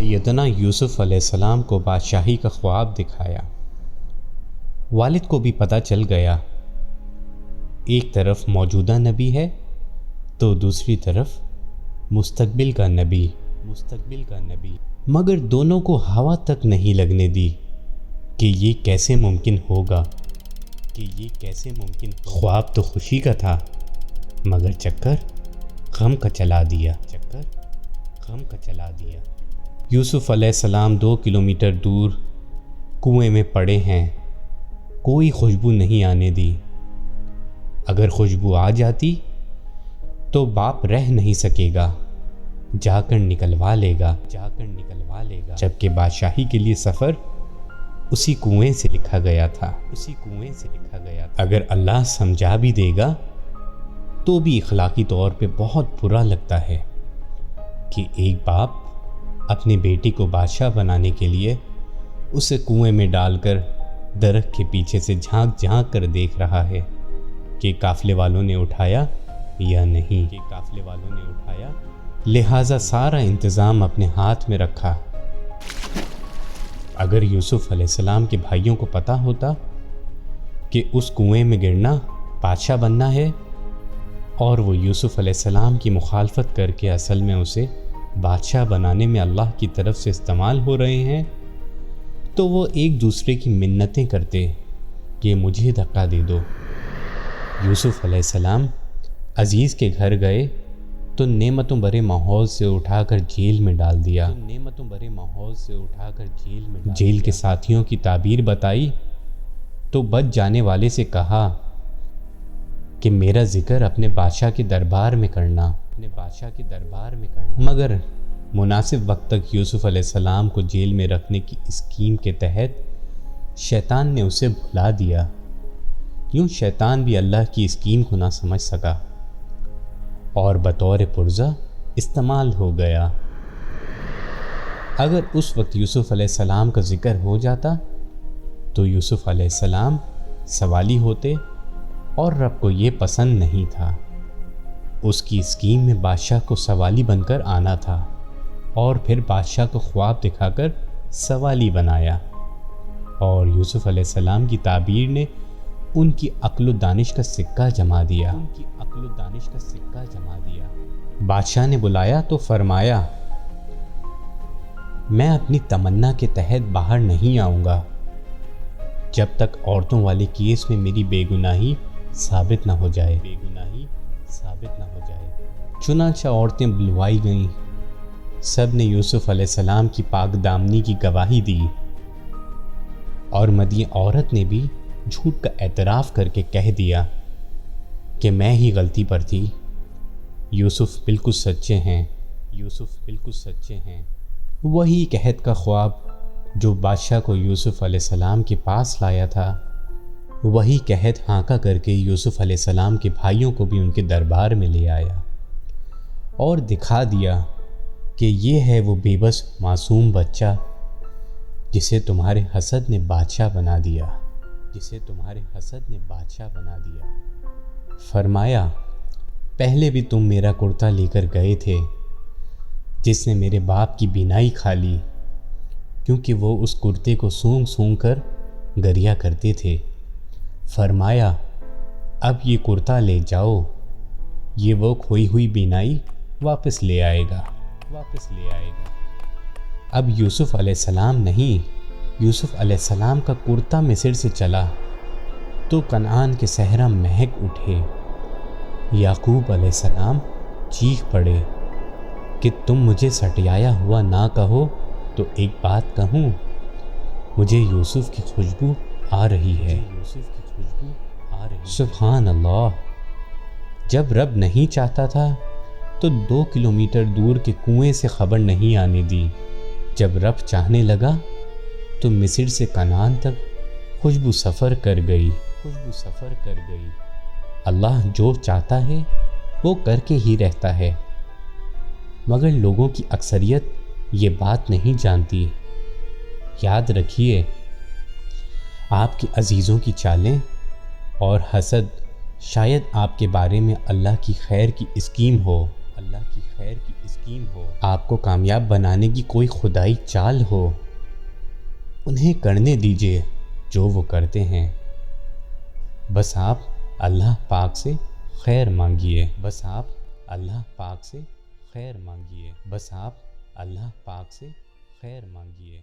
سیدنا یوسف علیہ السلام کو بادشاہی کا خواب دکھایا۔ والد کو بھی پتہ چل گیا، ایک طرف موجودہ نبی ہے تو دوسری طرف مستقبل کا نبی مگر دونوں کو ہوا تک نہیں لگنے دی کہ یہ کیسے ممکن ہوگا۔ خواب تو خوشی کا تھا مگر چکر غم کا چلا دیا۔ یوسف علیہ السلام 2 کلومیٹر دور کنویں میں پڑے ہیں، کوئی خوشبو نہیں آنے دی۔ اگر خوشبو آ جاتی تو باپ رہ نہیں سکے گا، جا کر نکلوا لے گا۔ جبکہ بادشاہی کے لیے سفر اسی کنویں سے لکھا گیا تھا۔ اگر اللہ سمجھا بھی دے گا تو بھی اخلاقی طور پہ بہت برا لگتا ہے کہ ایک باپ اپنے بیٹے کو بادشاہ بنانے کے لیے اسے کنویں میں ڈال کر درخت کے پیچھے سے جھانک جھانک کر دیکھ رہا ہے کہ قافلے والوں نے اٹھایا یا نہیں۔ لہٰذا سارا انتظام اپنے ہاتھ میں رکھا۔ اگر یوسف علیہ السلام کے بھائیوں کو پتہ ہوتا کہ اس کنویں میں گرنا بادشاہ بننا ہے اور وہ یوسف علیہ السلام کی مخالفت کر کے اصل میں اسے بادشاہ بنانے میں اللہ کی طرف سے استعمال ہو رہے ہیں، تو وہ ایک دوسرے کی منتیں کرتے کہ مجھے دھکا دے دو۔ یوسف علیہ السلام عزیز کے گھر گئے تو نعمتوں بھرے ماحول سے اٹھا کر جیل میں ڈال دیا۔ جیل کے ساتھیوں کی تعبیر بتائی تو بچ جانے والے سے کہا کہ میرا ذکر اپنے بادشاہ کے دربار میں کرنا۔ مگر مناسب وقت تک یوسف علیہ السلام کو جیل میں رکھنے کی اسکیم کے تحت شیطان نے اسے بھلا دیا۔ یوں شیطان بھی اللہ کی اسکیم کو نہ سمجھ سکا اور بطور پرزہ استعمال ہو گیا۔ اگر اس وقت یوسف علیہ السلام کا ذکر ہو جاتا تو یوسف علیہ السلام سوالی ہوتے اور رب کو یہ پسند نہیں تھا۔ اس کی اسکیم میں بادشاہ کو سوالی بن کر آنا تھا اور پھر بادشاہ کو خواب دکھا کر سوالی بنایا، اور یوسف علیہ السلام کی تعبیر نے ان کی عقل و دانش کا سکہ جما دیا۔ بادشاہ نے بلایا تو فرمایا، میں اپنی تمنا کے تحت باہر نہیں آؤں گا جب تک عورتوں والے کیس میں میری بے گناہی ثابت نہ ہو جائے۔ چنانچہ عورتیں بلوائی گئیں، سب نے یوسف علیہ السلام کی پاک دامنی کی گواہی دی، اور مدعی عورت نے بھی جھوٹ کا اعتراف کر کے کہہ دیا کہ میں ہی غلطی پر تھی، یوسف بالکل سچے ہیں۔ وہی قحط کا خواب جو بادشاہ کو یوسف علیہ السلام کے پاس لایا تھا، وہی قحط ہانکا کر کے یوسف علیہ السلام کے بھائیوں کو بھی ان کے دربار میں لے آیا اور دکھا دیا کہ یہ ہے وہ بے بس معصوم بچہ جسے تمہارے حسد نے بادشاہ بنا دیا۔ فرمایا، پہلے بھی تم میرا کرتا لے کر گئے تھے جس نے میرے باپ کی بینائی کھا لی، کیونکہ وہ اس کرتے کو سونگ سونگ کر گریا کرتے تھے۔ فرمایا، اب یہ کرتا لے جاؤ، یہ وہ کھوئی ہوئی بینائی واپس لے آئے گا۔ اب یوسف علیہ السلام نہیں، یوسف علیہ السلام کا کرتا مصر سے چلا تو کنعان کے صحرا مہک اٹھے۔ یعقوب علیہ السلام چیخ پڑے کہ تم مجھے سٹیایا ہوا نہ کہو تو ایک بات کہوں، مجھے یوسف کی خوشبو آ رہی ہے۔ سبحان اللہ! جب رب نہیں چاہتا تھا تو 2 کلومیٹر دور کے کنویں سے خبر نہیں آنے دی، جب رب چاہنے لگا تو مصر سے کنعان تک خوشبو سفر کر گئی۔ اللہ جو چاہتا ہے وہ کر کے ہی رہتا ہے، مگر لوگوں کی اکثریت یہ بات نہیں جانتی۔ یاد رکھیے، آپ کے عزیزوں کی چالیں اور حسد شاید آپ کے بارے میں اللہ کی خیر کی اسکیم ہو، اللہ کی خیر کی اسکیم ہو، آپ کو کامیاب بنانے کی کوئی خدائی چال ہو، انہیں کرنے دیجیے جو وہ کرتے ہیں۔ بس آپ اللہ پاک سے خیر مانگیے، بس آپ اللہ پاک سے خیر مانگیے، بس آپ اللہ پاک سے خیر مانگیے۔